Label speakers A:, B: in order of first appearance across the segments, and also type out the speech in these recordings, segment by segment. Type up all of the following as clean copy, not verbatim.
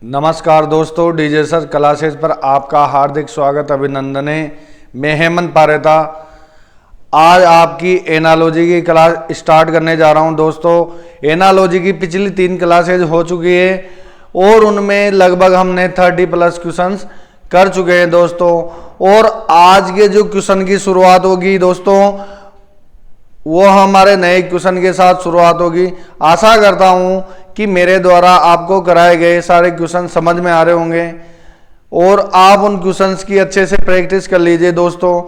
A: नमस्कार दोस्तों, DJ sir classes पर आपका हार्दिक स्वागत अभिनंदन है। मैं हेमंत पारेता आज आपकी एनालॉजी की क्लास स्टार्ट करने जा रहा हूं। दोस्तों, एनालॉजी की पिछली 3 क्लासेज हो चुकी है और उनमें लगभग हमने 30+ क्वेश्चंस कर चुके हैं दोस्तों। और आज के जो क्वेश्चन की शुरुआत होगी दोस्तों, वो हमारे नए क्वेश्चन के साथ शुरुआत होगी। आशा करता हूं कि मेरे द्वारा आपको कराए गए सारे क्वेश्चन समझ में आ रहे होंगे और आप उन क्वेश्चंस की अच्छे से प्रैक्टिस कर लीजिए दोस्तों,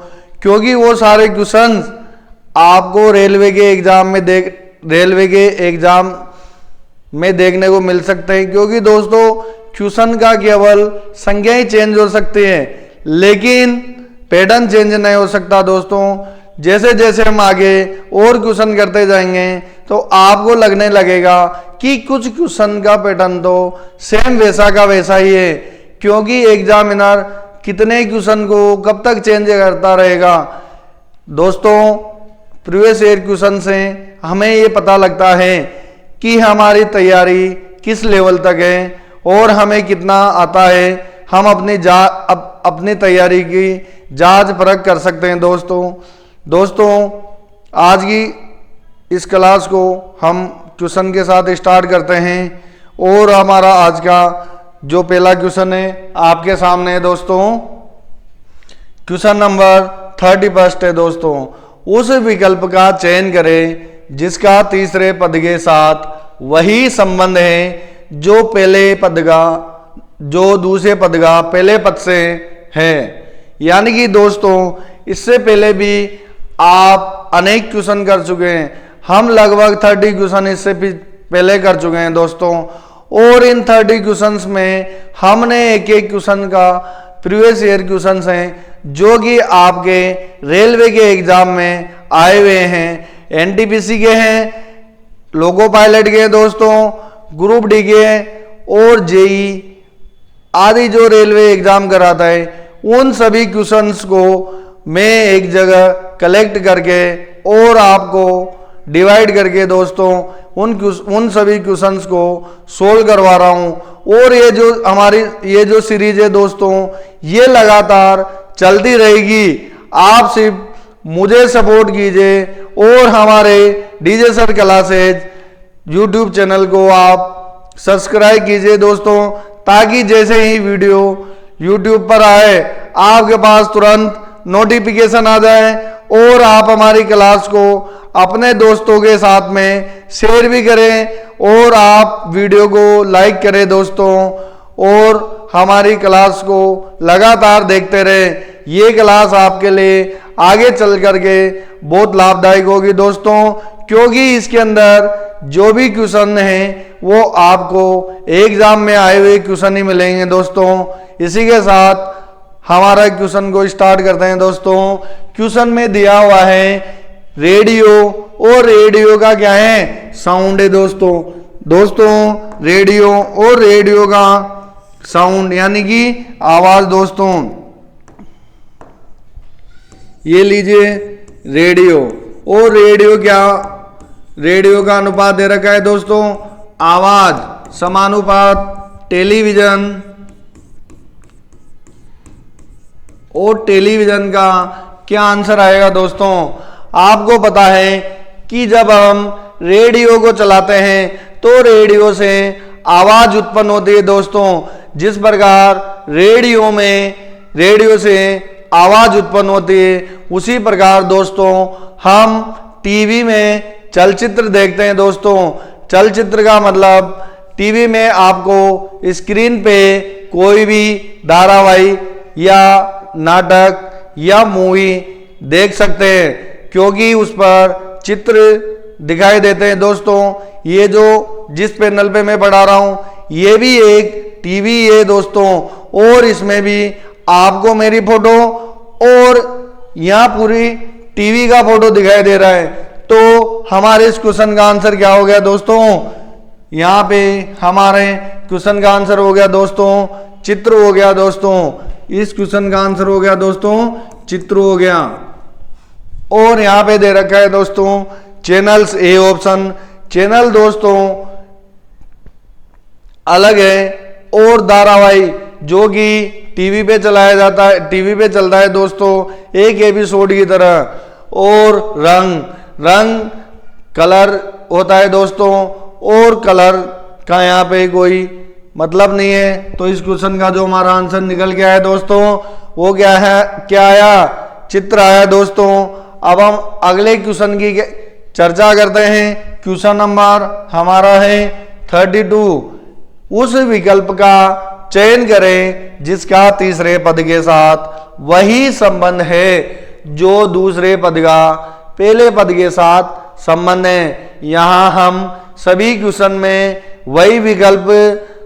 A: क्योंकि वो सारे क्वेश्चंस आपको रेलवे के एग्जाम में देखने को मिल सकते हैं। क्योंकि दोस्तों, क्वेश्चन का केवल संख्या ही चेंज हो सकती है, लेकिन पैटर्न चेंज नहीं हो सकता दोस्तों। जैसे जैसे हम आगे और क्वेश्चन करते जाएंगे तो आपको लगने लगेगा कि कुछ क्वेश्चन का पैटर्न तो सेम वैसा का वैसा ही है, क्योंकि एग्जामिनर कितने क्वेश्चन को कब तक चेंज करता रहेगा। दोस्तों, प्रीवियस ईयर क्वेश्चन से हमें ये पता लगता है कि हमारी तैयारी किस लेवल तक है और हमें कितना आता है। हम अपनी तैयारी की जांच परख कर सकते हैं दोस्तों, आज की इस क्लास को हम क्वेश्चन के साथ स्टार्ट करते हैं और हमारा आज का जो पहला क्वेश्चन है आपके सामने है दोस्तों। क्वेश्चन नंबर 31 है दोस्तों। उस विकल्प का चयन करें जिसका तीसरे पद के साथ वही संबंध है जो दूसरे पद का पहले पद से है। यानी कि दोस्तों, इससे पहले भी आप अनेक क्वेश्चन कर चुके हैं। हम लगभग 30 क्वेश्चन इससे पहले कर चुके हैं दोस्तों, और इन 30 क्वेश्चंस में हमने एक एक क्वेश्चन का प्रीवियस ईयर क्वेश्चन हैं जो कि आपके रेलवे के एग्जाम में आए हुए हैं। एनटीपीसी के हैं, लोको पायलट के हैं दोस्तों, ग्रुप डी के हैं और जेई आदि जो रेलवे एग्जाम कराता है, उन सभी क्वेश्चंस को मैं एक जगह कलेक्ट करके और आपको डिवाइड करके दोस्तों उन सभी क्वेश्चंस को सोल्व करवा रहा हूं। और ये जो सीरीज है दोस्तों, ये लगातार चलती रहेगी। आप सिर्फ मुझे सपोर्ट कीजिए और हमारे DJ sir classes YouTube channel को आप सब्सक्राइब कीजिए दोस्तों, ताकि जैसे ही वीडियो यूट्यूब पर आए आपके पास तुरंत नोटिफिकेशन आ जाए और आप हमारी क्लास को अपने दोस्तों के साथ में शेयर भी करें और आप वीडियो को लाइक करें दोस्तों, और हमारी क्लास को लगातार देखते रहें। ये क्लास आपके लिए आगे चल करके बहुत लाभदायक होगी दोस्तों, क्योंकि इसके अंदर जो भी क्वेश्चन हैं वो आपको एग्जाम में आए हुए क्वेश्चन ही मिलेंगे दोस्तों। इसी के साथ हमारा क्वेश्चन को स्टार्ट करते हैं दोस्तों। क्वेश्चन में दिया हुआ है रेडियो, और रेडियो का क्या है? साउंड है दोस्तों रेडियो और रेडियो का साउंड यानी कि आवाज दोस्तों। ये लीजिए रेडियो, और रेडियो का अनुपात दे रखा है दोस्तों, आवाज समानुपात टेलीविजन, और टेलीविजन का क्या आंसर आएगा दोस्तों? आपको पता है कि जब हम रेडियो को चलाते हैं तो रेडियो से आवाज उत्पन्न होती है दोस्तों। जिस प्रकार रेडियो से आवाज उत्पन्न होती है, उसी प्रकार दोस्तों हम टीवी में चलचित्र देखते हैं दोस्तों। चलचित्र का मतलब टीवी में आपको स्क्रीन पे कोई भी धारावाहिक या नाटक या मूवी देख सकते हैं, क्योंकि उस पर चित्र दिखाई देते हैं दोस्तों। ये जो जिस पैनल पे मैं पढ़ा रहा हूं, ये भी एक टीवी है दोस्तों, और इसमें भी आपको मेरी फोटो और यहाँ पूरी टीवी का फोटो दिखाई दे रहा है। तो हमारे इस क्वेश्चन का आंसर क्या हो गया दोस्तों? यहाँ पे हमारे क्वेश्चन का आंसर हो गया दोस्तों चित्र हो गया दोस्तों। इस क्वेश्चन का आंसर हो गया दोस्तों चित्र हो गया। और यहां पे दे रखा है दोस्तों चैनल्स, ए ऑप्शन। चैनल दोस्तों अलग है और धारावाहिक जो कि टीवी पे चलाया जाता है, टीवी पे चलता है दोस्तों एक एपिसोड की तरह। और रंग कलर होता है दोस्तों, और कलर का यहाँ पे कोई मतलब नहीं है। तो इस क्वेश्चन का जो हमारा आंसर निकल के आया दोस्तों वो क्या है, क्या आया, चित्र आया दोस्तों। अब हम अगले क्वेश्चन की चर्चा करते हैं। क्वेश्चन नंबर हमारा है 32। उस विकल्प का चयन करें जिसका तीसरे पद के साथ वही संबंध है जो दूसरे पद का पहले पद के साथ संबंध है। यहां हम सभी क्वेश्चन में वही विकल्प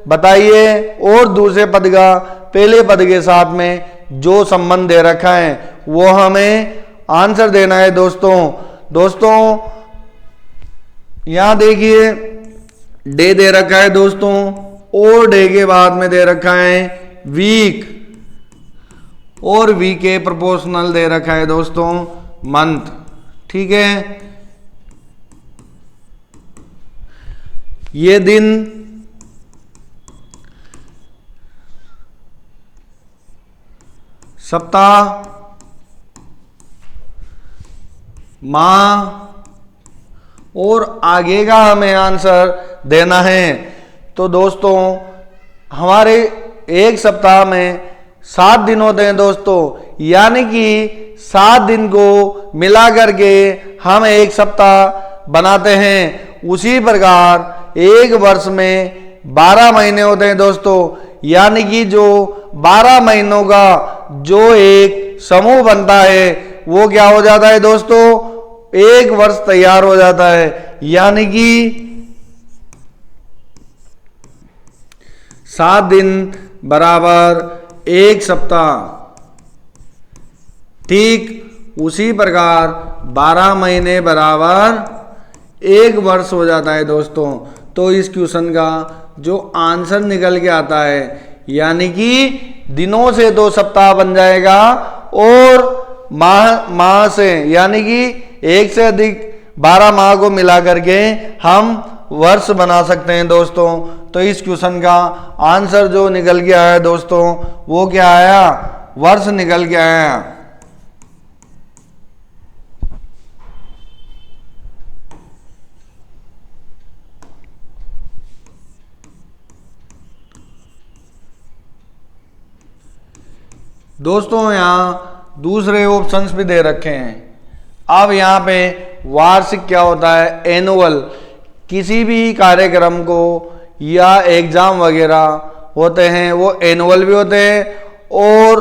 A: बताइए और दूसरे पद का पहले पद के साथ में जो संबंध दे रखा है वो हमें आंसर देना है दोस्तों यहां देखिए डे दे रखा है दोस्तों, और डे के बाद में दे रखा है वीक, और वीक के प्रोपोर्शनल दे रखा है दोस्तों मंथ। ठीक है, ये दिन सप्ताह माह और आगे का हमें आंसर देना है। तो दोस्तों हमारे एक सप्ताह में 7 दिन होते हैं दोस्तों, यानी कि 7 दिन को मिला करके हम एक सप्ताह बनाते हैं। उसी प्रकार एक वर्ष में 12 महीने होते हैं दोस्तों, यानी कि जो 12 महीनों का जो एक समूह बनता है वो क्या हो जाता है दोस्तों, एक वर्ष तैयार हो जाता है। यानी कि 7 दिन बराबर एक सप्ताह। ठीक उसी प्रकार 12 महीने बराबर एक वर्ष हो जाता है दोस्तों। तो इस क्वेश्चन का जो आंसर निकल के आता है यानी कि दिनों से 2 सप्ताह बन जाएगा, और माह से यानी कि एक से अधिक 12 माह को मिला करके हम वर्ष बना सकते हैं दोस्तों। तो इस क्वेश्चन का आंसर जो निकल के आया दोस्तों वो क्या आया, वर्ष निकल के आया। दोस्तों यहाँ दूसरे ऑप्शंस भी दे रखे हैं। अब यहाँ पे वार्षिक क्या होता है, एनुअल, किसी भी कार्यक्रम को या एग्जाम वगैरह होते हैं वो एनुअल भी होते हैं और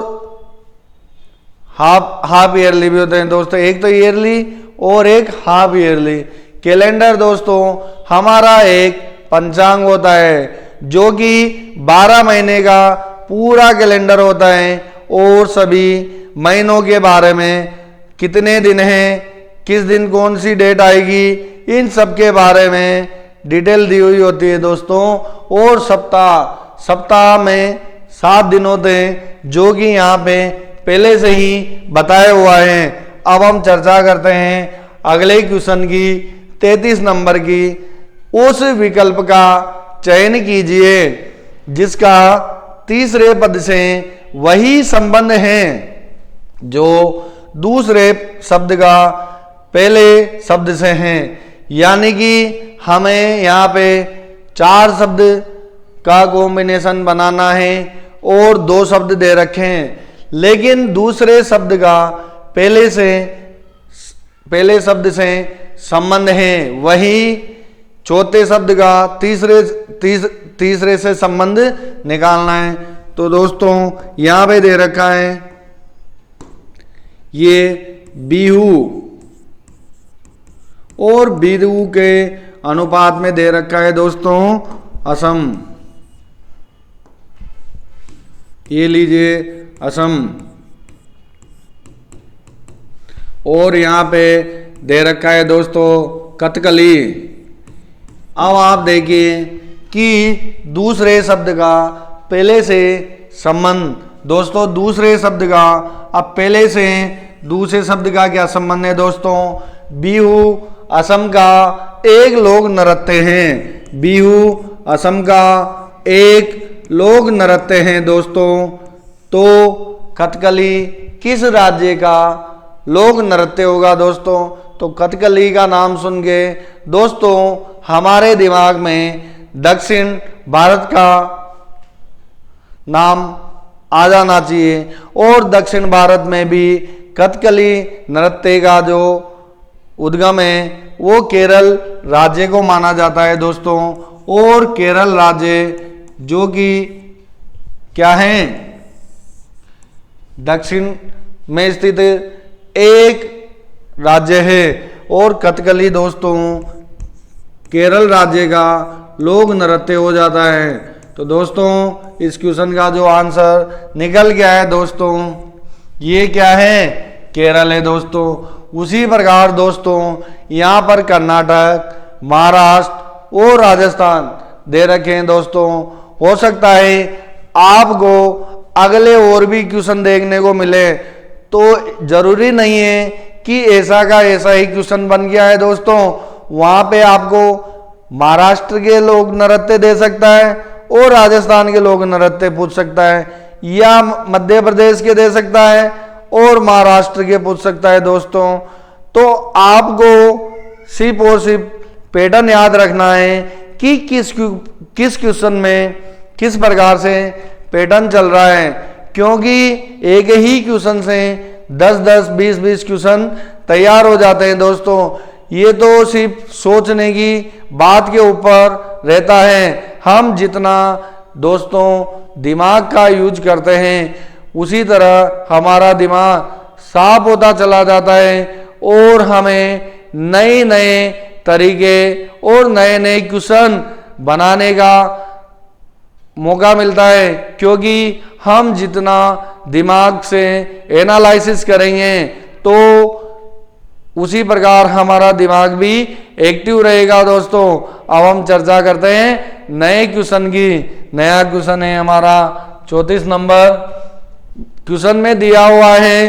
A: हाफ ईयरली भी होते हैं दोस्तों। एक तो ईयरली और एक हाफ ईयरली। कैलेंडर दोस्तों हमारा एक पंचांग होता है जो कि 12 महीने का पूरा कैलेंडर होता है, और सभी महीनों के बारे में कितने दिन हैं, किस दिन कौन सी डेट आएगी, इन सब के बारे में डिटेल दी हुई होती है दोस्तों। और सप्ताह में 7 दिन होते हैं जो कि यहाँ पे पहले से ही बताया हुआ है। अब हम चर्चा करते हैं अगले क्वेश्चन की 33 नंबर की। उस विकल्प का चयन कीजिए जिसका तीसरे पद से वही संबंध है जो दूसरे शब्द का पहले शब्द से है। यानी कि हमें यहाँ पे 4 शब्द का कॉम्बिनेशन बनाना है और 2 शब्द दे रखे हैं, लेकिन दूसरे शब्द का पहले शब्द से संबंध है, वही चौथे शब्द का तीसरे से संबंध निकालना है। तो दोस्तों यहाँ पे दे रखा है ये बिहू, और बिहू के अनुपात में दे रखा है दोस्तों असम। ये लीजिए असम, और यहाँ पे दे रखा है दोस्तों कथकली। अब आप देखिए कि दूसरे शब्द का पहले से संबंध, दोस्तों दूसरे शब्द का अब पहले से दूसरे शब्द का क्या संबंध है दोस्तों, बिहू असम का एक लोक नृत्य है। बिहू असम का एक लोक नृत्य हैं दोस्तों। तो कथकली किस राज्य का लोक नृत्य होगा दोस्तों? तो कथकली का नाम सुन के दोस्तों हमारे दिमाग में दक्षिण भारत का नाम आ जाना चाहिए। और दक्षिण भारत में भी कथकली नृत्य का जो उद्गम है वो केरल राज्य को माना जाता है दोस्तों। और केरल राज्य जो कि क्या है, दक्षिण में स्थित एक राज्य है। और कथकली दोस्तों केरल राज्य का लोक नृत्य हो जाता है। तो दोस्तों इस क्वेश्चन का जो आंसर निकल गया है दोस्तों, ये क्या है, केरल है दोस्तों। उसी प्रकार दोस्तों यहाँ पर कर्नाटक, महाराष्ट्र और राजस्थान दे रखे हैं दोस्तों। हो सकता है आपको अगले और भी क्वेश्चन देखने को मिले, तो जरूरी नहीं है कि ऐसा का ऐसा ही क्वेश्चन बन गया है दोस्तों। वहां पे आपको महाराष्ट्र के लोक नृत्य दे सकता है और राजस्थान के लोक नृत्य पूछ सकता है, या मध्य प्रदेश के दे सकता है और महाराष्ट्र के पूछ सकता है दोस्तों। तो आपको सिर्फ और सिर्फ पैटर्न याद रखना है कि किस क्वेश्चन में किस प्रकार से पैटर्न चल रहा है, क्योंकि एक ही क्वेश्चन से 10-10, 20-20 क्वेश्चन तैयार हो जाते हैं दोस्तों। ये तो सिर्फ सोचने की बात के ऊपर रहता है। हम जितना दोस्तों दिमाग का यूज करते हैं उसी तरह हमारा दिमाग साफ होता चला जाता है और हमें नए नए तरीके और नए नए क्वेश्चन बनाने का मौका मिलता है, क्योंकि हम जितना दिमाग से एनालिसिस करेंगे तो उसी प्रकार हमारा दिमाग भी एक्टिव रहेगा दोस्तों। अब हम चर्चा करते हैं नए क्वेश्चन की। नया क्वेश्चन है हमारा 34 नंबर। क्वेश्चन में दिया हुआ है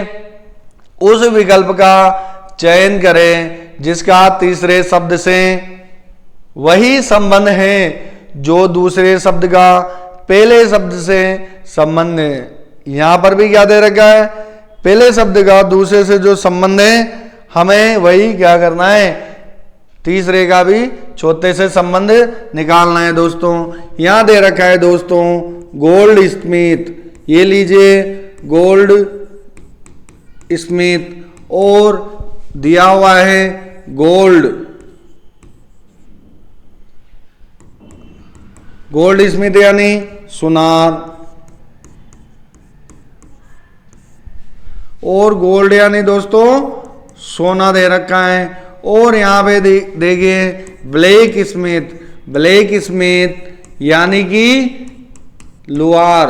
A: उस विकल्प का चयन करें जिसका तीसरे शब्द से वही संबंध है जो दूसरे शब्द का पहले शब्द से संबंध है। यहां पर भी क्या दे रखा है, पहले शब्द का दूसरे से जो संबंध है हमें वही क्या करना है, तीसरे का भी चौथे से संबंध निकालना है दोस्तों। यहां दे रखा है दोस्तों गोल्ड स्मिथ, ये लीजिए गोल्ड स्मिथ, और दिया हुआ है गोल्ड स्मिथ यानी सुनार, और गोल्ड यानी दोस्तों सोना दे रखा है। और यहां पे देखिए ब्लैक स्मिथ यानी कि लोहार,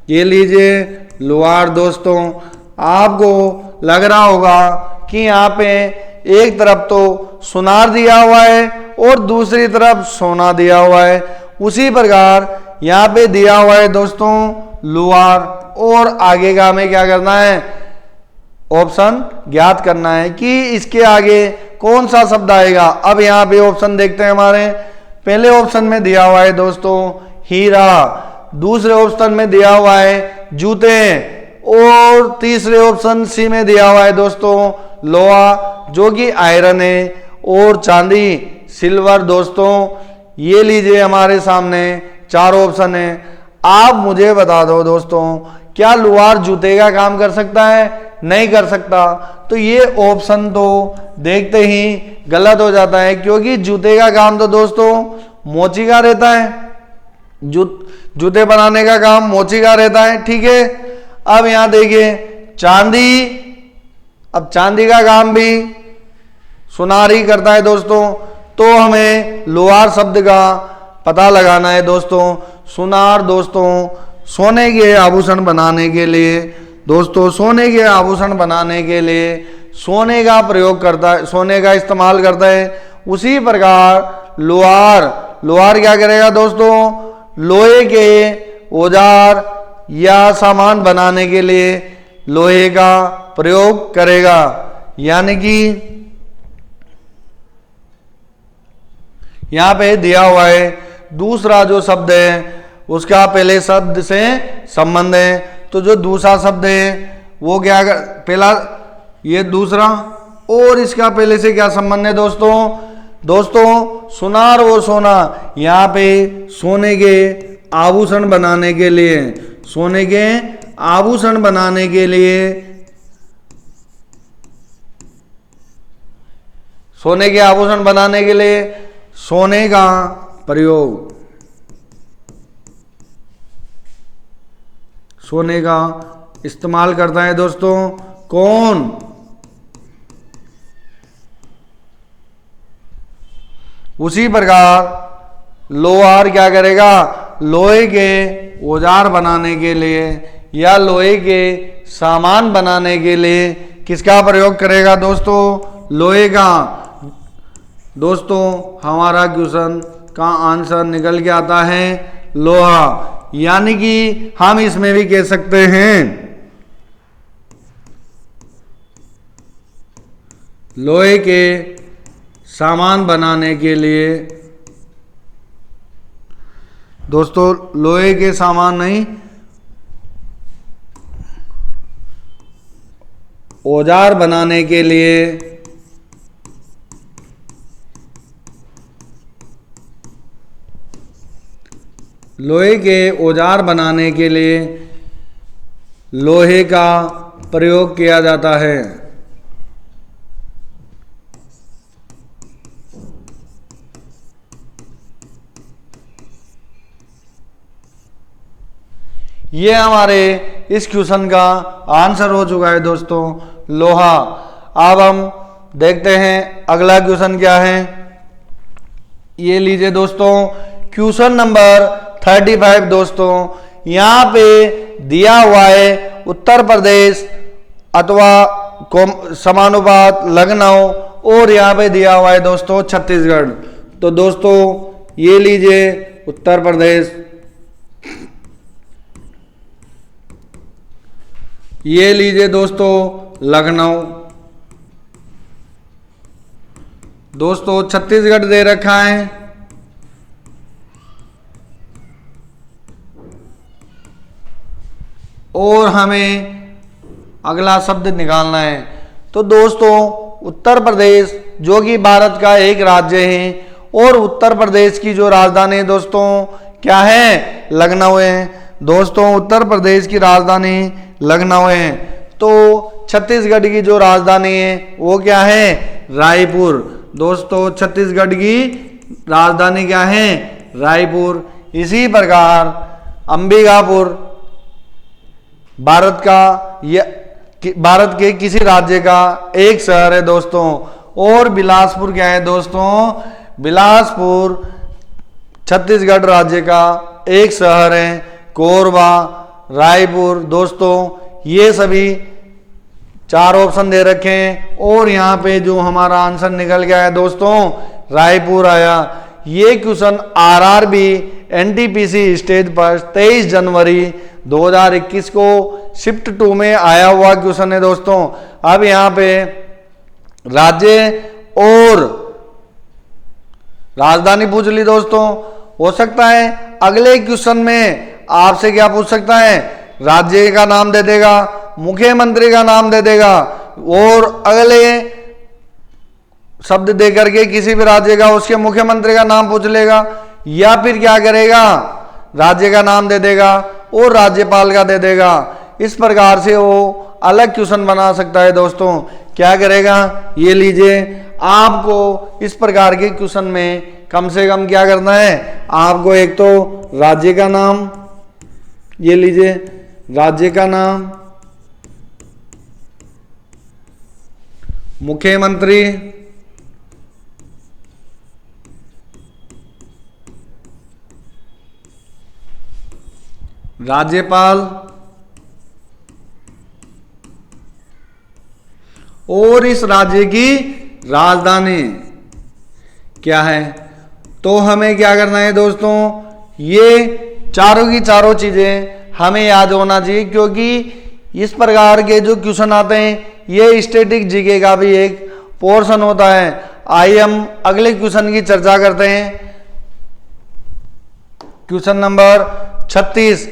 A: ये लीजिए लोहार दोस्तों। आपको लग रहा होगा कि यहाँ पे एक तरफ तो सुनार दिया हुआ है और दूसरी तरफ सोना दिया हुआ है, उसी प्रकार यहाँ पे दिया हुआ है दोस्तों लोहार, और आगे का हमें क्या करना है, ऑप्शन ज्ञात करना है कि इसके आगे कौन सा शब्द आएगा। अब यहाँ पे ऑप्शन देखते हैं हमारे। पहले ऑप्शन में दिया हुआ है दोस्तों हीरा, दूसरे ऑप्शन में दिया हुआ है जूते, और तीसरे ऑप्शन सी में दिया हुआ है दोस्तों लोहा जो कि आयरन है, और चांदी सिल्वर दोस्तों। ये लीजिए हमारे सामने चार ऑप्शन है। आप मुझे बता दो दोस्तों, क्या लोहार जूते का काम कर सकता है? नहीं कर सकता। तो ये ऑप्शन तो देखते ही गलत हो जाता है, क्योंकि जूते का काम तो दोस्तों मोची का रहता है, जूते बनाने का काम मोची का रहता है, ठीक है। अब यहां देखिए चांदी, अब चांदी का काम भी सुनार ही करता है दोस्तों, तो हमें लोहार शब्द का पता लगाना है दोस्तों। सुनार दोस्तों सोने के आभूषण बनाने के लिए, दोस्तों सोने के आभूषण बनाने के लिए सोने का प्रयोग करता है, सोने का इस्तेमाल करता है। उसी प्रकार लोहार क्या करेगा दोस्तों, लोहे के औजार या सामान बनाने के लिए लोहे का प्रयोग करेगा। यानी कि यहां पे दिया हुआ है दूसरा जो शब्द है उसका पहले शब्द से संबंध है। तो जो दूसरा शब्द है वो क्या, पहला ये दूसरा, और इसका पहले से क्या संबंध है दोस्तों? दोस्तों सुनार और सोना, यहाँ पे सोने के आभूषण बनाने के लिए, सोने के आभूषण बनाने के लिए, सोने के आभूषण बनाने के लिए सोने का प्रयोग, सोने का इस्तेमाल करता है दोस्तों। कौन? उसी प्रकार लोहार क्या करेगा? लोहे के औजार बनाने के लिए या लोहे के सामान बनाने के लिए किसका प्रयोग करेगा दोस्तों? लोहे का। दोस्तों हमारा क्वेश्चन का आंसर निकल के आता है लोहा, यानी कि हम इसमें भी कह सकते हैं लोहे के सामान बनाने के लिए, दोस्तों लोहे के सामान नहीं, औजार बनाने के लिए, लोहे के औजार बनाने के लिए लोहे का प्रयोग किया जाता है। ये हमारे इस क्वेश्चन का आंसर हो चुका है दोस्तों, लोहा। अब हम देखते हैं अगला क्वेश्चन क्या है। ये लीजिए दोस्तों क्वेश्चन नंबर 35 दोस्तों, यहाँ पे दिया हुआ है उत्तर प्रदेश अथवा समानुपात लखनऊ, और यहाँ पे दिया हुआ है दोस्तों छत्तीसगढ़। तो दोस्तों ये लीजिए उत्तर प्रदेश, ये लीजिए दोस्तों लखनऊ, दोस्तों छत्तीसगढ़ दे रखा है। और हमें अगला शब्द निकालना है। तो दोस्तों उत्तर प्रदेश जो कि भारत का एक राज्य है, और उत्तर प्रदेश की जो राजधानी है दोस्तों क्या है? लखनऊ है। दोस्तों उत्तर प्रदेश की राजधानी लखनऊ है। तो छत्तीसगढ़ की जो राजधानी है वो क्या है? रायपुर। दोस्तों छत्तीसगढ़ की राजधानी क्या है? रायपुर। इसी प्रकार अंबिकापुर भारत का या भारत के किसी राज्य का एक शहर है दोस्तों। और बिलासपुर क्या है दोस्तों? बिलासपुर छत्तीसगढ़ राज्य का एक शहर है। कोरबा, रायपुर, दोस्तों ये सभी 4 ऑप्शन दे रखे हैं, और यहाँ पे जो हमारा आंसर निकल गया है दोस्तों रायपुर आया। ये क्वेश्चन आरआरबी एनटीपीसी स्टेज पर 23 जनवरी 2021 को शिफ्ट 2 में आया हुआ क्वेश्चन है दोस्तों। अब यहाँ पे राज्य और राजधानी पूछ ली दोस्तों। हो सकता है अगले क्वेश्चन में आपसे क्या पूछ सकता है? राज्य का नाम दे देगा, मुख्यमंत्री का नाम दे देगा, और अगले शब्द दे करके किसी भी राज्य का उसके मुख्यमंत्री का नाम पूछ लेगा, या फिर क्या करेगा? राज्य का नाम दे देगा और राज्यपाल का दे देगा। इस प्रकार से वो अलग क्वेश्चन बना सकता है दोस्तों। क्या करेगा? ये लीजिए आपको इस प्रकार के क्वेश्चन में कम से कम क्या करना है? आपको एक तो राज्य का नाम, ये लीजिए राज्य का नाम, मुख्यमंत्री, राज्यपाल और इस राज्य की राजधानी क्या है। तो हमें क्या करना है दोस्तों? ये चारों की चारों चीजें हमें याद होना चाहिए, क्योंकि इस प्रकार के जो क्वेश्चन आते हैं ये स्टैटिक जीके का भी एक पोर्शन होता है। आइए हम अगले क्वेश्चन की चर्चा करते हैं। क्वेश्चन नंबर 36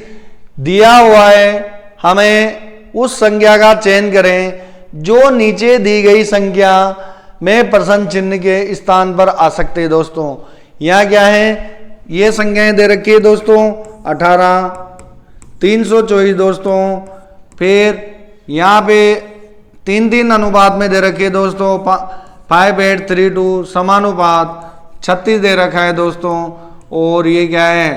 A: दिया हुआ है, हमें उस संख्या का चयन करें जो नीचे दी गई संख्या में प्रश्न चिन्ह के स्थान पर आ सकते हैं। दोस्तों यहाँ क्या है, ये संख्याएं दे रखी है दोस्तों 18, 324 दोस्तों, फिर यहाँ पे 3-3 अनुपात में दे रखे दोस्तों 5832 समानुपात 36 दे रखा है दोस्तों, और ये क्या है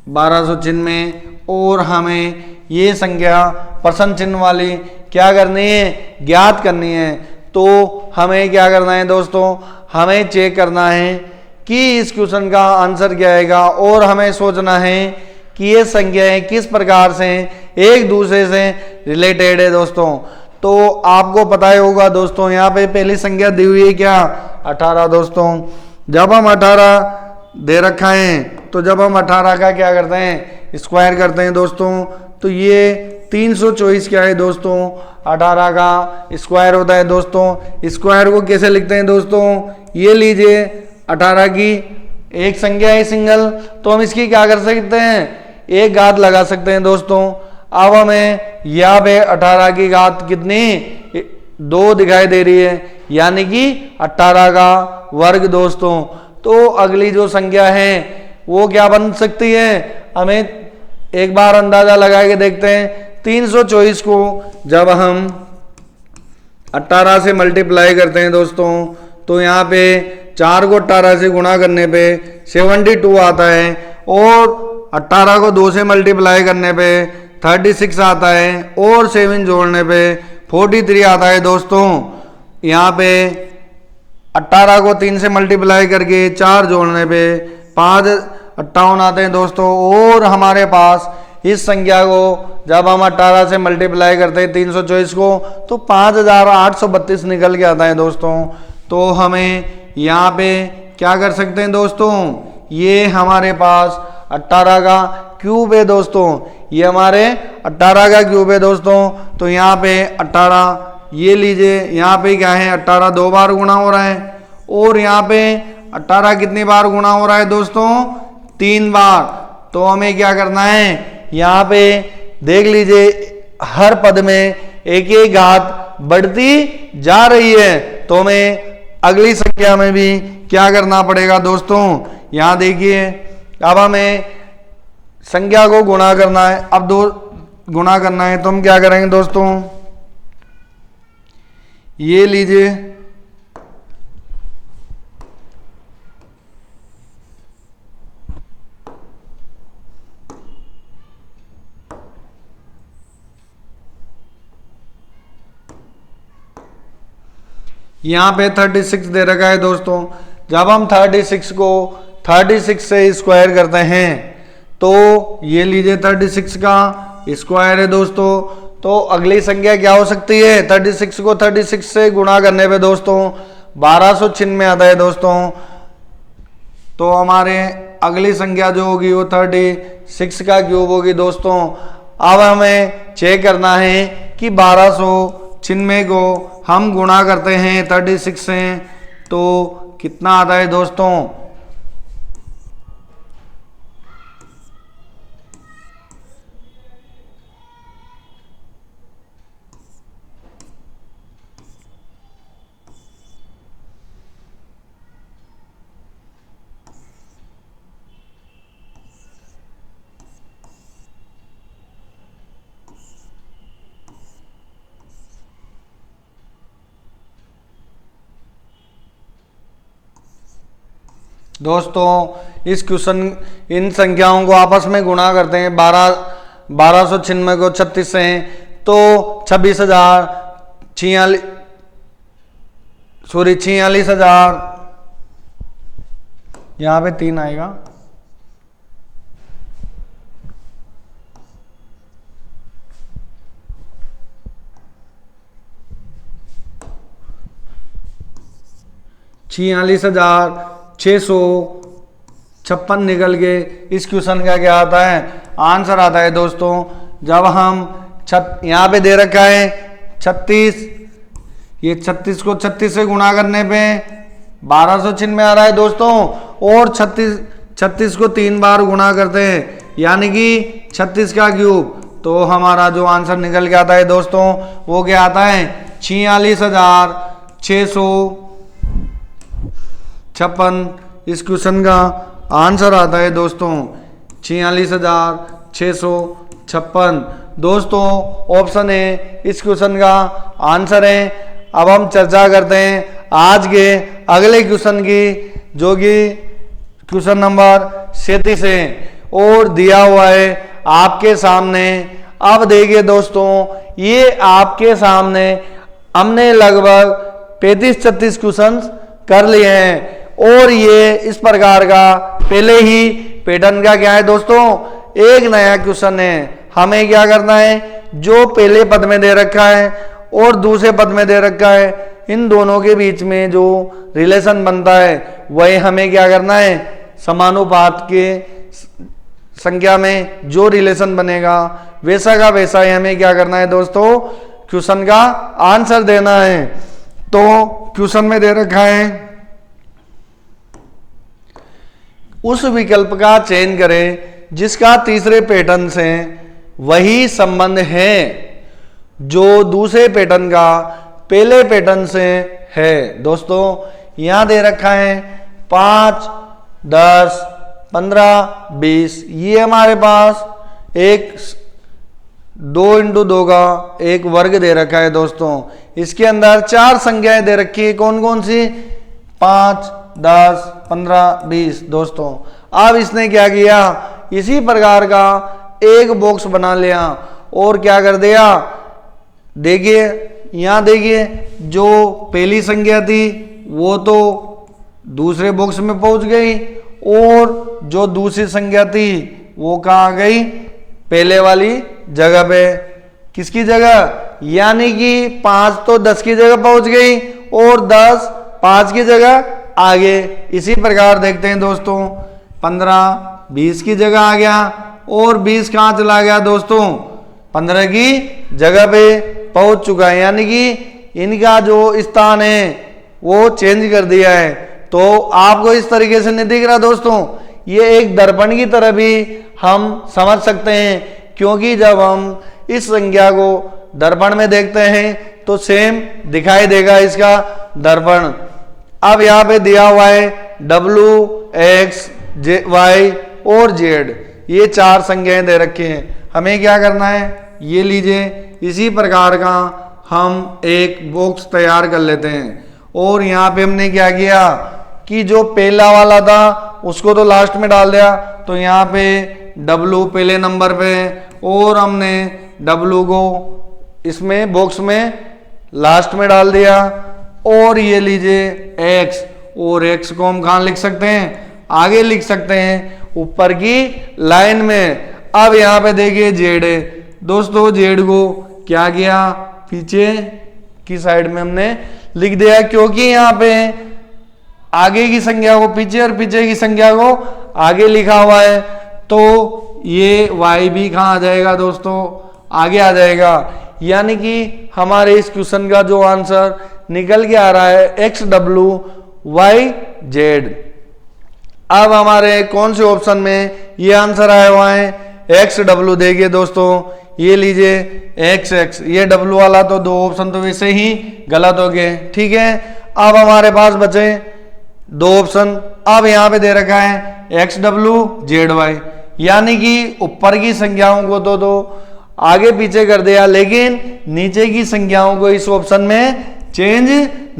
A: 1200 चिन्ह में। और हमें ये संख्या प्रश्न चिन्ह वाली क्या करनी है, ज्ञात करनी है। तो हमें क्या करना है दोस्तों, हमें चेक करना है कि इस क्वेश्चन का आंसर क्या आएगा, और हमें सोचना है कि ये संख्याएं किस प्रकार से एक दूसरे से रिलेटेड है दोस्तों। तो आपको पता ही होगा दोस्तों, यहाँ पे पहली संख्या दी हुई है क्या 18 दोस्तों। जब हम 18 दे रखा है तो जब हम 18 का क्या करते हैं, स्क्वायर करते हैं दोस्तों, तो ये 324 क्या है दोस्तों 18 का स्क्वायर होता है दोस्तों। स्क्वायर को कैसे लिखते हैं दोस्तों, ये लीजिए 18 की एक संख्या है सिंगल, तो हम इसकी क्या कर सकते हैं, एक घात लगा सकते हैं दोस्तों। अब हमें यहाँ पे 18 की घात कितनी 2 दिखाई दे रही है, यानी कि 18 का वर्ग दोस्तों। तो अगली जो संख्या है वो क्या बन सकती है, हमें एक बार अंदाजा लगा के देखते हैं। 324 को जब हम 18 से मल्टीप्लाई करते हैं दोस्तों, तो यहाँ पे 4 को 18 से गुणा करने पे 72 आता है, और 18 को 2 से मल्टीप्लाई करने पे 36 आता है, और 7 जोड़ने पे 43 आता है दोस्तों। यहाँ पे 18 को 3 से मल्टीप्लाई करके 4 जोड़ने पे 558 आते हैं दोस्तों। और हमारे पास इस संख्या को जब हम 18 से मल्टीप्लाई करते हैं 324 को, तो 5832 निकल के आता है दोस्तों। तो हमें यहाँ पे क्या कर सकते हैं दोस्तों, ये हमारे पास 18 का क्यूब है दोस्तों, ये हमारे 18 का क्यूब है दोस्तों। तो यहाँ पे 18 ये लीजिए, यहाँ पे क्या है 18 2 बार गुणा हो रहा है, और यहाँ पे 18 कितनी बार गुणा हो रहा है दोस्तों 3 बार। तो हमें क्या करना है, यहाँ पे देख लीजिए हर पद में एक एक घात बढ़ती जा रही है, तो हमें अगली संख्या में भी क्या करना पड़ेगा दोस्तों। यहाँ देखिए अब हमें संख्या को गुणा करना है, अब 2 गुणा करना है, तो हम क्या करेंगे दोस्तों, ये लीजिए यहाँ पे 36 दे रखा है दोस्तों। जब हम 36 को 36 से स्क्वायर करते हैं, तो ये लीजिए 36 का स्क्वायर है दोस्तों। तो अगली संख्या क्या हो सकती है, 36 को 36 से गुणा करने पे दोस्तों 1296 आता है दोस्तों। तो हमारे अगली संख्या जो होगी वो 36 का क्यूब होगी दोस्तों। अब हमें चेक करना है कि 1296 को हम गुणा करते हैं 36 से, तो कितना आता है दोस्तों। दोस्तों इस क्वेश्चन इन संख्याओं को आपस में गुणा करते हैं 1296 को 36 से, तो 46,000 यहाँ पे 3 आएगा, छियालीस 656 निकल के इस क्वेश्चन का क्या आता है, आंसर आता है दोस्तों। जब हम यहाँ पे दे रखा है 36, ये 36 को 36 से गुणा करने पे 1296 आ रहा है दोस्तों, और 36 को 3 बार गुणा करते हैं, यानी कि 36 का क्यूब। तो हमारा जो आंसर निकल के आता है दोस्तों वो क्या आता है 46,656। इस क्वेश्चन का आंसर आता है दोस्तों 46,656। दोस्तों ऑप्शन ए इस क्वेश्चन का आंसर है। अब हम चर्चा करते हैं आज के अगले क्वेश्चन की, जो कि क्वेश्चन नंबर 37 है और दिया हुआ है आपके सामने। अब देखिए दोस्तों, ये आपके सामने हमने लगभग 35-36 क्वेश्चन कर लिए हैं और ये इस प्रकार का पहले ही पैटर्न का क्या है दोस्तों, एक नया क्वेश्चन है। हमें क्या करना है, जो पहले पद में दे रखा है और दूसरे पद में दे रखा है, इन दोनों के बीच में जो रिलेशन बनता है वही हमें क्या करना है, समानुपात के संख्या में जो रिलेशन बनेगा वैसा का वैसा ही हमें क्या करना है दोस्तों, क्वेश्चन का आंसर देना है। तो क्वेश्चन में दे रखा है उस विकल्प का चयन करें जिसका तीसरे पैटर्न से वही संबंध है जो दूसरे पैटर्न का पहले पैटर्न से है। दोस्तों यहां दे रखा है 5, 10, 15, 20। ये हमारे पास एक 2 × 2 का एक वर्ग दे रखा है दोस्तों। इसके अंदर 4 संख्याएं दे रखी है, कौन कौन सी, 5, 10, 15, 20। दोस्तों अब इसने क्या किया, इसी प्रकार का एक बॉक्स बना लिया और क्या कर दिया, देखिए यहां देखिए जो पहली संख्या थी वो तो दूसरे बॉक्स में पहुंच गई और जो दूसरी संख्या थी वो कहाँ गई, पहले वाली जगह पे। किसकी जगह, यानी कि 5 तो 10 की जगह पहुंच गई और 10 5 की जगह आगे। इसी प्रकार देखते हैं दोस्तों 15 20 की जगह आ गया और 20 कहाँ चला गया दोस्तों, 15 की जगह पे पहुंच चुका है। यानी कि इनका जो स्थान है वो चेंज कर दिया है। तो आपको इस तरीके से नहीं दिख रहा दोस्तों, ये एक दर्पण की तरह भी हम समझ सकते हैं, क्योंकि जब हम इस संख्या को दर्पण में देखते हैं तो सेम दिखाई देगा इसका दर्पण। अब यहाँ पे दिया हुआ है W, X, Y और Z, ये 4 संख्याएं दे रखे हैं। हमें क्या करना है, ये लीजिए इसी प्रकार का हम एक बॉक्स तैयार कर लेते हैं और यहाँ पे हमने क्या किया कि जो पहला वाला था उसको तो लास्ट में डाल दिया, तो यहाँ पे W पहले नंबर पे और हमने W को इसमें बॉक्स में लास्ट में डाल दिया। और ये लीजिए X, और X को हम कहाँ लिख सकते हैं, आगे लिख सकते हैं ऊपर की लाइन में। अब यहाँ पे देखिए Z है दोस्तों, Z को क्या किया, पीछे की साइड में हमने लिख दिया, क्योंकि यहाँ पे आगे की संख्या को पीछे और पीछे की संख्या को आगे लिखा हुआ है। तो ये Y भी कहाँ आ जाएगा दोस्तों, आगे आ जाएगा। यानी कि हमारे इस क्वेश्चन का जो आंसर निकल के आ रहा है XWYZ। अब हमारे कौन से ऑप्शन में ये आंसर आया हुआ है, XW। देखिए दोस्तों ये लीजिए XX, ये W वाला तो 2 ऑप्शन तो वैसे ही गलत हो गए, ठीक है। अब हमारे पास बचे 2 ऑप्शन। अब यहाँ पे दे रखा है XWZY, यानी कि ऊपर की संख्याओं को तो आगे पीछे कर दिया, लेकिन नीचे की संख्याओं को इस ऑप्शन में चेंज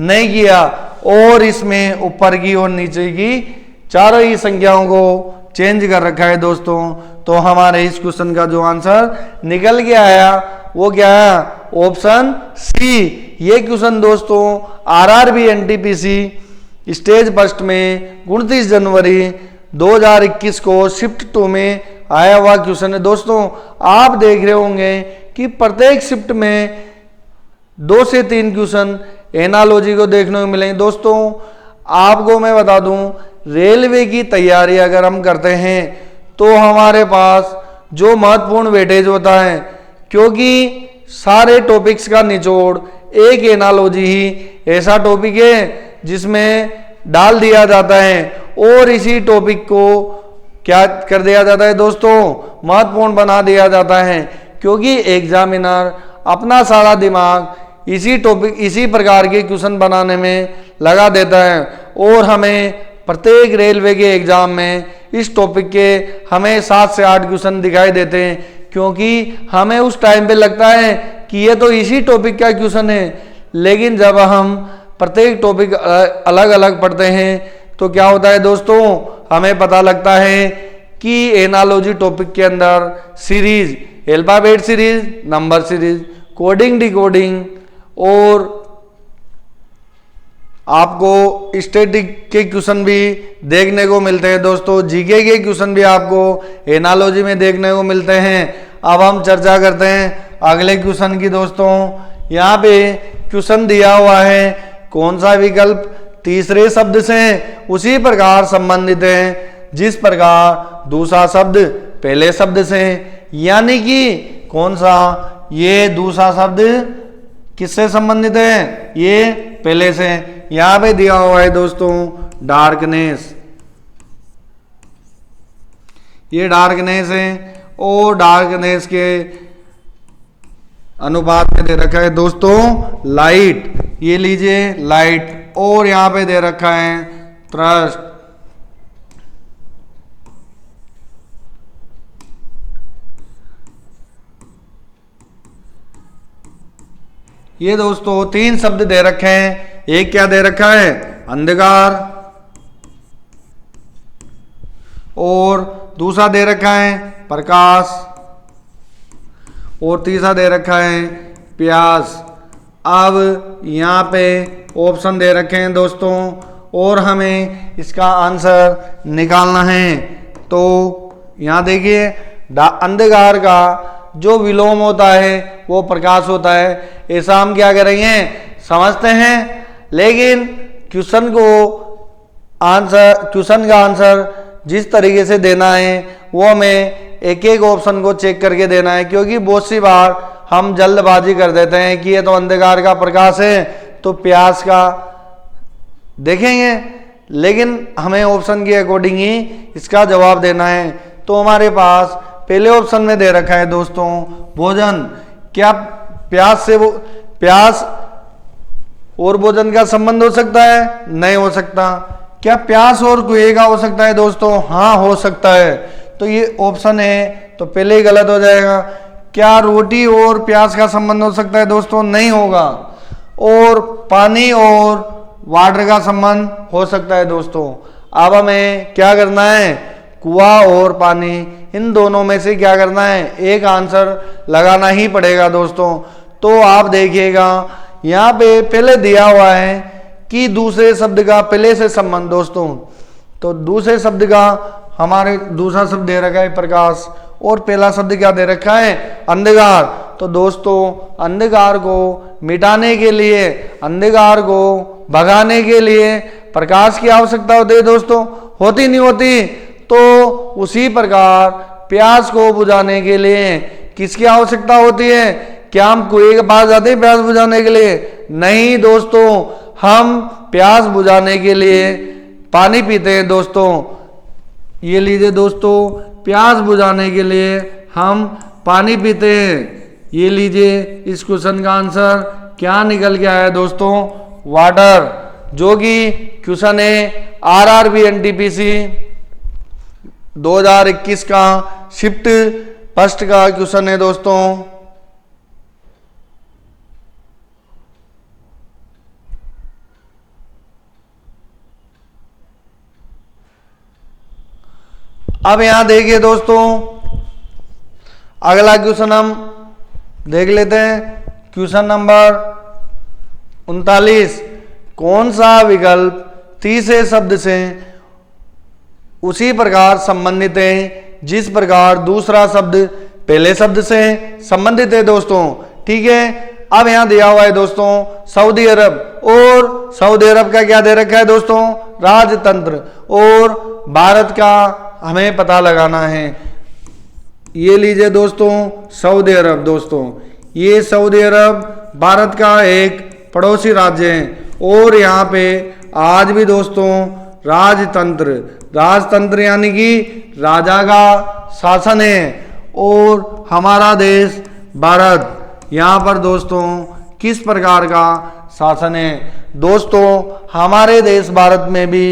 A: नहीं किया और इसमें ऊपर की और नीचे की चारों ही संख्याओं को चेंज कर रखा है दोस्तों। तो हमारे इस क्वेश्चन का जो आंसर निकल के आया वो क्या है, ऑप्शन सी। ये क्वेश्चन दोस्तों RRB NTPC स्टेज फर्स्ट में 29 जनवरी 2021 को शिफ्ट 2 में आया हुआ क्वेश्चन है। दोस्तों आप देख रहे होंगे कि प्रत्येक शिफ्ट में 2 से 3 क्वेश्चन एनालॉजी को देखने को मिलेंगे। दोस्तों आपको मैं बता दूं, रेलवे की तैयारी अगर हम करते हैं तो हमारे पास जो महत्वपूर्ण वेटेज होता है, क्योंकि सारे टॉपिक्स का निचोड़ एक एनालॉजी ही ऐसा टॉपिक है जिसमें डाल दिया जाता है और इसी टॉपिक को क्या कर दिया जाता है दोस्तों, महत्वपूर्ण बना दिया जाता है, क्योंकि एग्जामिनर अपना सारा दिमाग इसी टॉपिक इसी प्रकार के क्वेश्चन बनाने में लगा देता है। और हमें प्रत्येक रेलवे के एग्जाम में इस टॉपिक के हमें 7 से 8 क्वेश्चन दिखाई देते हैं, क्योंकि हमें उस टाइम पे लगता है कि ये तो इसी टॉपिक का क्वेश्चन है। लेकिन जब हम प्रत्येक टॉपिक अलग अलग पढ़ते हैं तो क्या होता है दोस्तों, हमें पता लगता है कि एनालॉजी टॉपिक के अंदर series, alphabet series, number series, coding decoding और आपको स्टैटिक के क्वेश्चन भी देखने को मिलते हैं दोस्तों। जीके के क्वेश्चन भी आपको एनालॉजी में देखने को मिलते हैं। अब हम चर्चा करते हैं अगले क्वेश्चन की दोस्तों। यहाँ पे क्वेश्चन दिया हुआ है, कौन सा विकल्प तीसरे शब्द से उसी प्रकार संबंधित है जिस प्रकार दूसरा शब्द पहले शब्द से, यानी कि कौन सा, ये दूसरा शब्द किससे संबंधित है, ये पहले से। यहां पे दिया हुआ है दोस्तों डार्कनेस, ये डार्कनेस है और डार्कनेस के अनुपात में दे रखा है दोस्तों लाइट, ये लीजिए लाइट, और यहां पे दे रखा है थ्रस्ट। ये दोस्तों 3 शब्द दे रखे हैं। एक क्या दे रखा है, अंधकार, और दूसरा दे रखा है प्रकाश, और तीसरा दे रखा है प्यास। अब यहाँ पे ऑप्शन दे रखे हैं दोस्तों और हमें इसका आंसर निकालना है। तो यहाँ देखिए, अंधकार का जो विलोम होता है वो प्रकाश होता है। ऐसा हम क्या करेंगे, समझते हैं, लेकिन क्वेश्चन का आंसर जिस तरीके से देना है वो हमें एक एक ऑप्शन को चेक करके देना है, क्योंकि बहुत सी बार हम जल्दबाजी कर देते हैं कि ये तो अंधकार का प्रकाश है तो प्यास का देखेंगे, लेकिन हमें ऑप्शन के अकॉर्डिंग ही इसका जवाब देना है। तो हमारे पास पहले ऑप्शन में दे रखा है दोस्तों भोजन। क्या प्यास और भोजन का संबंध हो सकता है? नहीं हो सकता। क्या प्यास और कुएं का हो सकता है दोस्तों? हाँ हो सकता है। तो ये ऑप्शन है तो पहले ही गलत हो जाएगा। क्या रोटी और प्यास का संबंध हो सकता है दोस्तों? नहीं होगा। और पानी और वाटर का संबंध हो सकता है दोस्तों। अब हमें क्या करना है, कुआं और पानी, इन दोनों में से क्या करना है, एक आंसर लगाना ही पड़ेगा दोस्तों। तो आप देखिएगा यहाँ पे पहले दिया हुआ है कि दूसरे शब्द का पहले से संबंध दोस्तों। तो दूसरे शब्द का हमारे दूसरा शब्द दे रखा है प्रकाश और पहला शब्द क्या दे रखा है, अंधकार। तो दोस्तों अंधकार को मिटाने के लिए, अंधकार को भगाने के लिए प्रकाश की आवश्यकता होती है दोस्तों, होती नहीं होती? तो उसी प्रकार प्यास को बुझाने के लिए किसकी आवश्यकता होती है? क्या हम कुएं के पास जाते हैं प्यास बुझाने के लिए? नहीं दोस्तों, हम प्यास बुझाने के लिए पानी पीते हैं दोस्तों। ये लीजिए दोस्तों, प्यास बुझाने के लिए हम पानी पीते हैं। ये लीजिए, इस क्वेश्चन का आंसर क्या निकल के आया दोस्तों, वाटर, जो कि क्वेश्चन है आरआरबी एनटीपीसी 2021 का शिफ्ट फर्स्ट का क्वेश्चन है दोस्तों। अब यहां देखिए दोस्तों, अगला क्वेश्चन हम देख लेते हैं। क्वेश्चन नंबर 39, कौन सा विकल्प तीसरे शब्द से उसी प्रकार संबंधित है जिस प्रकार दूसरा शब्द पहले शब्द से संबंधित है दोस्तों। ठीक है, अब यहां दिया हुआ है दोस्तों सऊदी अरब, और सऊदी अरब का क्या दे रखा है दोस्तों, राजतंत्र, और भारत का हमें पता लगाना है। ये लीजिए दोस्तों सऊदी अरब। दोस्तों ये सऊदी अरब भारत का एक पड़ोसी राज्य है और यहाँ पे आज भी दोस्तों राजतंत्र। राजतंत्र यानी कि राजा का शासन है। और हमारा देश भारत, यहाँ पर दोस्तों किस प्रकार का शासन है? दोस्तों हमारे देश भारत में भी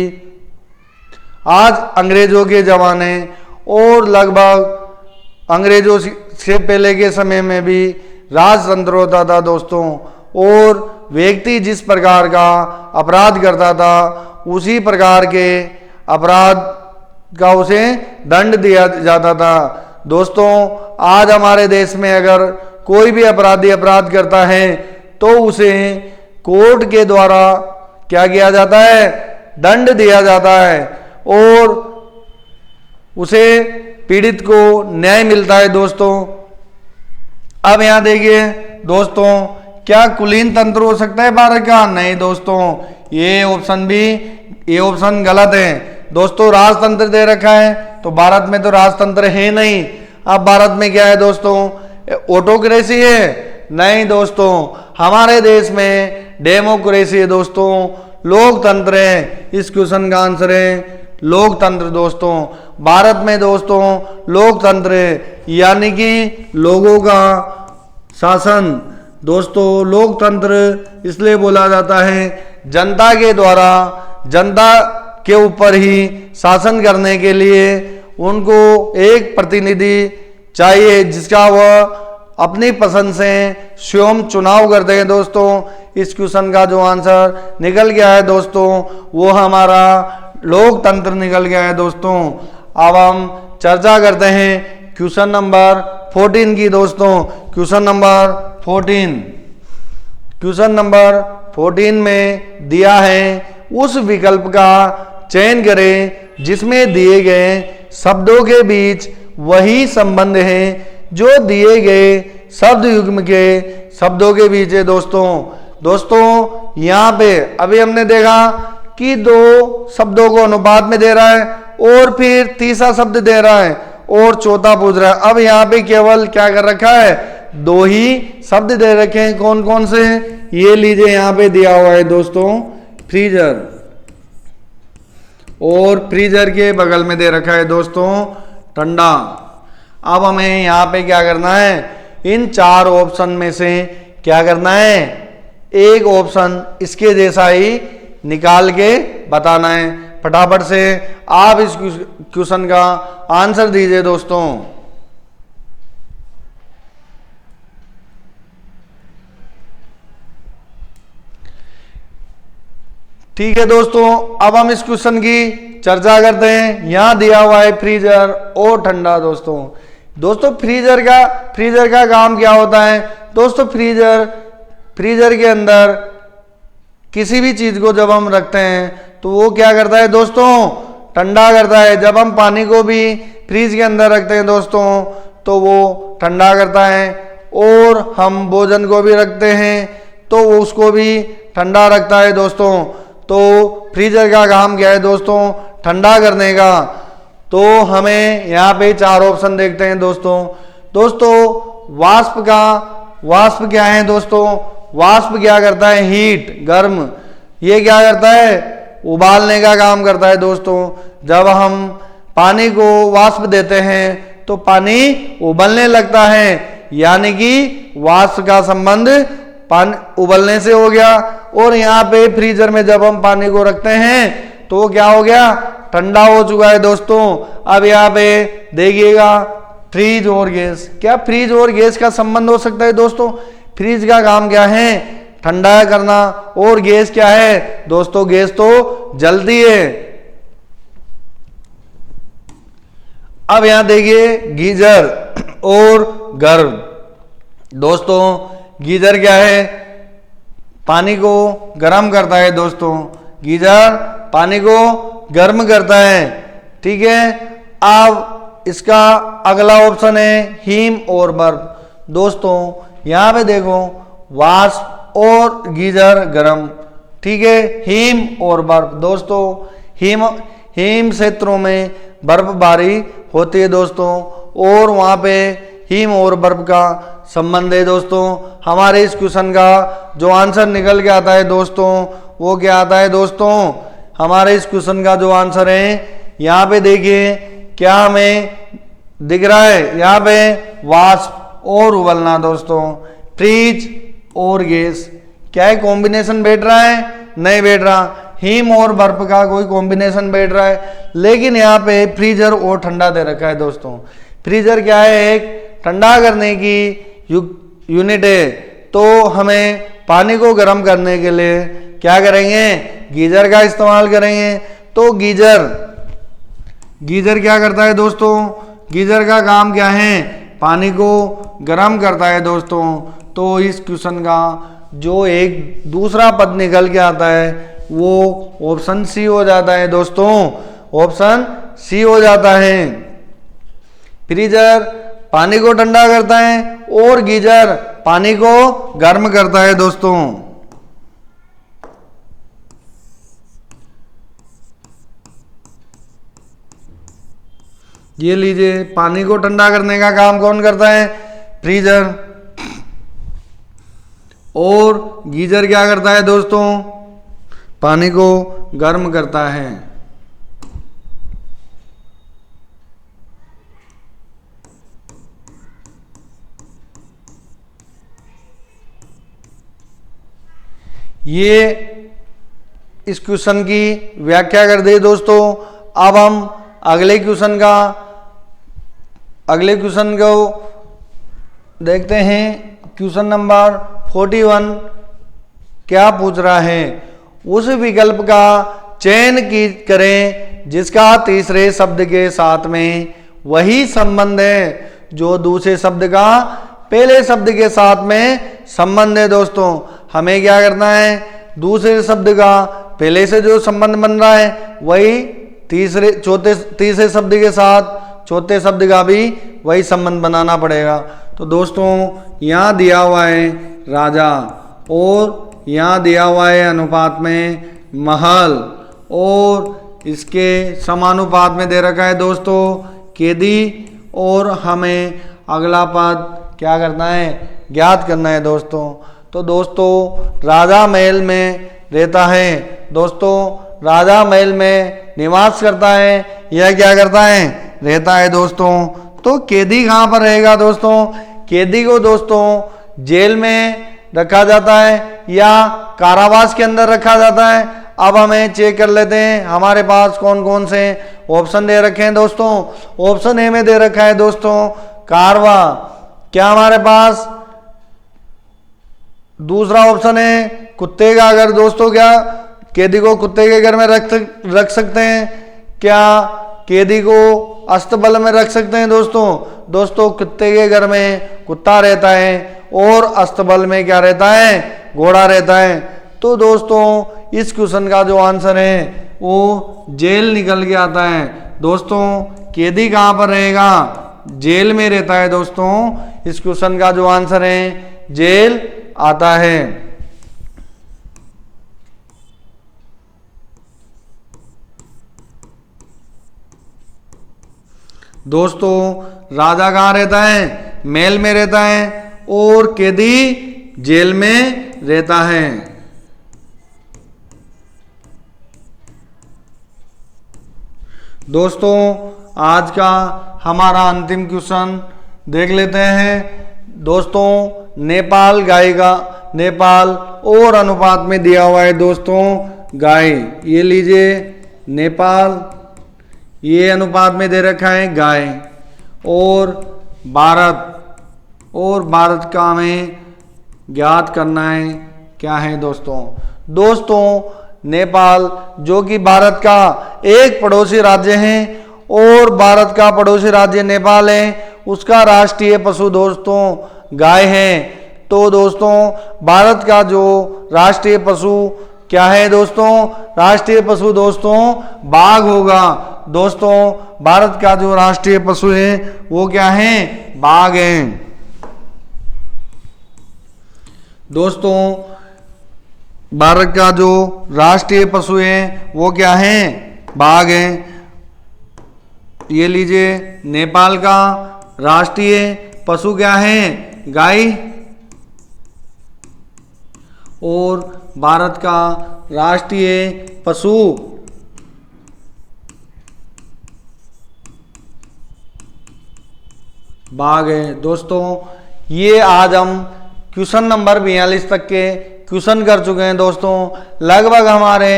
A: आज अंग्रेजों के जमाने और लगभग अंग्रेजों से पहले के समय में भी राजतंत्र होता था दोस्तों। और व्यक्ति जिस प्रकार का अपराध करता था उसी प्रकार के अपराध का उसे दंड दिया जाता था दोस्तों। आज हमारे देश में अगर कोई भी अपराधी अपराध करता है तो उसे कोर्ट के द्वारा क्या किया जाता है? दंड दिया जाता है और उसे पीड़ित को न्याय मिलता है दोस्तों। अब यहां देखिए दोस्तों, क्या कुलीन तंत्र हो सकता है भारत का? नहीं दोस्तों, ये ऑप्शन गलत है दोस्तों। राजतंत्र दे रखा है तो भारत में तो राजतंत्र है नहीं। अब भारत में क्या है दोस्तों? ऑटोक्रेसी है? नहीं दोस्तों, हमारे देश में डेमोक्रेसी है दोस्तों, लोकतंत्र है। इस क्वेश्चन का आंसर है लोकतंत्र दोस्तों। भारत में दोस्तों लोकतंत्र है, यानी कि लोगों का शासन। दोस्तों लोकतंत्र इसलिए बोला जाता है जनता के द्वारा, जनता के ऊपर ही शासन करने के लिए उनको एक प्रतिनिधि चाहिए जिसका वह अपनी पसंद से स्वयं चुनाव करते हैं दोस्तों। इस क्वेश्चन का जो आंसर निकल गया है दोस्तों वो हमारा लोकतंत्र निकल गया है दोस्तों। अब हम चर्चा करते हैं क्वेश्चन नंबर 14 की दोस्तों। क्वेश्चन नंबर 14, क्वेश्चन नंबर 14 में दिया है उस विकल्प का चयन करें जिसमें दिए गए शब्दों के बीच वही संबंध है जो दिए गए शब्द युग्म के शब्दों के बीच है दोस्तों यहाँ पे अभी हमने देखा कि दो शब्दों को अनुपात में दे रहा है और फिर तीसरा शब्द दे रहा है और चौथा पूछ रहा है। अब यहाँ पे केवल क्या कर रखा है? दो ही शब्द दे रखे हैं। कौन कौन से? ये लीजिए यहाँ पे दिया हुआ है दोस्तों फ्रीजर, और फ्रीजर के बगल में दे रखा है दोस्तों ठंडा। अब हमें यहाँ पे क्या करना है? इन चार ऑप्शन में से क्या करना है? एक ऑप्शन इसके जैसा ही निकाल के बताना है। फटाफट से आप इस क्वेश्चन का आंसर दीजिए दोस्तों। ठीक है दोस्तों, अब हम इस क्वेश्चन की चर्चा करते हैं। यहां दिया हुआ है फ्रीजर और ठंडा दोस्तों फ्रीजर का काम क्या होता है दोस्तों? फ्रीजर के अंदर किसी भी चीज को जब हम रखते हैं तो वो क्या करता है दोस्तों? ठंडा करता है। जब हम पानी को भी फ्रीज के अंदर रखते हैं दोस्तों तो वो ठंडा करता है, और हम भोजन को भी रखते हैं तो वो उसको भी ठंडा रखता है दोस्तों। तो फ्रीजर का काम क्या है दोस्तों? ठंडा करने का। तो हमें यहाँ पे चार ऑप्शन देखते हैं दोस्तों वाष्प क्या है दोस्तों? वाष्प क्या करता है? हीट, गर्म। ये क्या करता है? उबालने का काम करता है दोस्तों। जब हम पानी को वाष्प देते हैं तो पानी उबलने लगता है, यानी कि वाष्प का संबंध पानी उबलने से हो गया। और यहाँ पे फ्रीजर में जब हम पानी को रखते हैं तो क्या हो गया? ठंडा हो चुका है दोस्तों। अब यहाँ पे देखिएगा फ्रीज और गैस। क्या फ्रीज और गैस का संबंध हो सकता है दोस्तों? फ्रीज का काम क्या है? ठंडा करना। और गैस क्या है दोस्तों? गैस तो जलती है। अब यहां देखिए गीजर और गर्म। दोस्तों गीजर क्या है? पानी को गर्म करता है दोस्तों। गीजर पानी को गर्म करता है, ठीक है। अब इसका अगला ऑप्शन है हीम और बर्फ। दोस्तों यहां पे देखो वाष्प और गीजर गर्म, ठीक है। हीम और बर्फ। दोस्तों हिम क्षेत्रों में बर्फबारी होती है दोस्तों, और वहां पे हिम और बर्फ का संबंध है दोस्तों। हमारे इस क्वेश्चन का जो आंसर निकल के आता है दोस्तों वो क्या आता है दोस्तों? हमारे इस क्वेश्चन का जो आंसर है, यहाँ पे देखिए क्या हमें दिख रहा है, यहाँ पे वाष्प और उबलना दोस्तों, फ्रीज और गैस, क्या है कॉम्बिनेशन बैठ रहा है, नहीं बैठ रहा। हिम और बर्फ का कोई कॉम्बिनेशन बैठ रहा है, लेकिन यहाँ पे फ्रीजर और ठंडा दे रखा है दोस्तों। फ्रीजर क्या है, एक ठंडा करने की यूनिट है, तो हमें पानी को गर्म करने के लिए क्या करेंगे, गीजर का इस्तेमाल करेंगे। तो गीजर क्या करता है दोस्तों, गीजर का काम क्या है, पानी को गर्म करता है दोस्तों। तो इस क्वेश्चन का जो एक दूसरा पद निकल के आता है वो ऑप्शन सी हो जाता है दोस्तों, ऑप्शन सी हो जाता है। फ्रीजर पानी को ठंडा करता है और गीजर पानी को गर्म करता है दोस्तों। ये लीजिए, पानी को ठंडा करने का काम कौन करता है, फ्रीजर, और गीजर क्या करता है दोस्तों, पानी को गर्म करता है। ये इस क्वेश्चन की व्याख्या कर दे दोस्तों। अब हम अगले क्वेश्चन को देखते हैं। क्वेश्चन नंबर 41 क्या पूछ रहा है, उस विकल्प का चयन करें जिसका तीसरे शब्द के साथ में वही संबंध है जो दूसरे शब्द का पहले शब्द के साथ में संबंध है दोस्तों। हमें क्या करना है, दूसरे शब्द का पहले से जो संबंध बन रहा है वही तीसरे शब्द के साथ चौथे शब्द का भी वही संबंध बनाना पड़ेगा। तो दोस्तों यहाँ दिया हुआ है राजा और यहाँ दिया हुआ है अनुपात में महल, और इसके समानुपात में दे रखा है दोस्तों कैदी, और हमें अगला पद क्या करना है, ज्ञात करना है दोस्तों। तो दोस्तों राजा महल में रहता है दोस्तों, राजा महल में निवास करता है, यह क्या करता है, रहता है दोस्तों। तो कैदी कहाँ पर रहेगा दोस्तों, कैदी को दोस्तों जेल में रखा जाता है या कारावास के अंदर रखा जाता है। अब हमें चेक कर लेते हैं हमारे पास कौन कौन से ऑप्शन दे रखे हैं दोस्तों। ऑप्शन ए में दे रखा है दोस्तों कारवा, क्या हमारे पास दूसरा ऑप्शन है कुत्ते का घर दोस्तों, क्या कैदी को कुत्ते के घर में रख सकते हैं, क्या कैदी को अस्तबल में रख सकते हैं दोस्तों कुत्ते के घर में कुत्ता रहता है और अस्तबल में क्या रहता है, घोड़ा रहता है। तो दोस्तों इस क्वेश्चन का जो आंसर है वो जेल निकल के आता है दोस्तों। कैदी कहाँ पर रहेगा, जेल में रहता है दोस्तों। इस क्वेश्चन का जो आंसर है जेल आता है। दोस्तों राजा कहाँ रहता है, महल में रहता है, और कैदी जेल में रहता है। दोस्तों आज का हमारा अंतिम क्वेश्चन देख लेते हैं दोस्तों। नेपाल गाय का, नेपाल और अनुपात में दिया हुआ है दोस्तों गाय, ये लीजिए नेपाल, ये अनुपात में दे रखा है गाय, और भारत का हमें ज्ञात करना है क्या है दोस्तों नेपाल जो कि भारत का एक पड़ोसी राज्य है और भारत का पड़ोसी राज्य नेपाल है, उसका राष्ट्रीय पशु दोस्तों गाय है। तो दोस्तों भारत का जो राष्ट्रीय पशु क्या है दोस्तों, राष्ट्रीय पशु दोस्तों बाघ होगा दोस्तों। भारत का जो राष्ट्रीय पशु है वो क्या है, बाघ है दोस्तों। भारत का जो राष्ट्रीय पशु है वो क्या है, बाघ है। ये लीजिए नेपाल का राष्ट्रीय पशु क्या है, गाय, और भारत का राष्ट्रीय पशु भाग है। दोस्तों ये आज हम क्वेश्चन नंबर 42 तक के क्वेश्चन कर चुके हैं। दोस्तों लगभग हमारे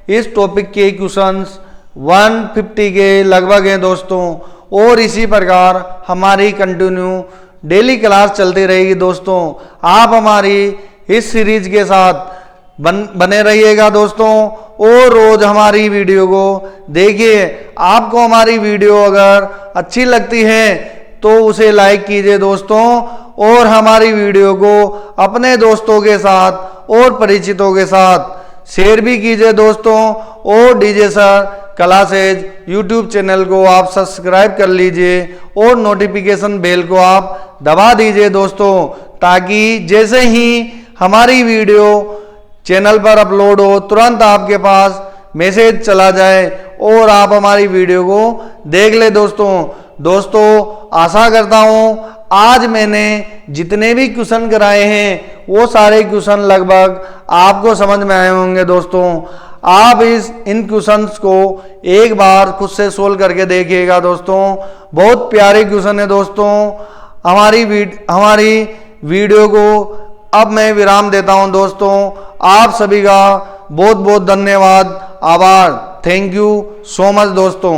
A: इस टॉपिक के क्वेश्चंस 150 के लगभग हैं दोस्तों, और इसी प्रकार हमारी कंटिन्यू डेली क्लास चलती रहेगी। दोस्तों आप हमारी इस सीरीज के साथ बने रहिएगा दोस्तों, और रोज हमारी वीडियो को देखिए। आपको हमारी वीडियो अगर अच्छी लगती है तो उसे लाइक कीजिए दोस्तों, और हमारी वीडियो को अपने दोस्तों के साथ और परिचितों के साथ शेयर भी कीजिए दोस्तों। और DJ sir classes YouTube channel को आप सब्सक्राइब कर लीजिए और नोटिफिकेशन बेल को आप दबा दीजिए दोस्तों, ताकि जैसे ही हमारी वीडियो चैनल पर अपलोड हो तुरंत आपके पास मैसेज चला जाए और आप हमारी वीडियो को देख ले दोस्तों आशा करता हूं आज मैंने जितने भी क्वेश्चन कराए हैं वो सारे क्वेश्चन लगभग आपको समझ में आए होंगे दोस्तों। आप इन क्वेश्चंस को एक बार खुद से सोल्व करके देखिएगा दोस्तों, बहुत प्यारे क्वेश्चन है दोस्तों। हमारी वीडियो को अब मैं विराम देता हूं दोस्तों। आप सभी का बहुत बहुत धन्यवाद, आभार, थैंक यू सो मच दोस्तों।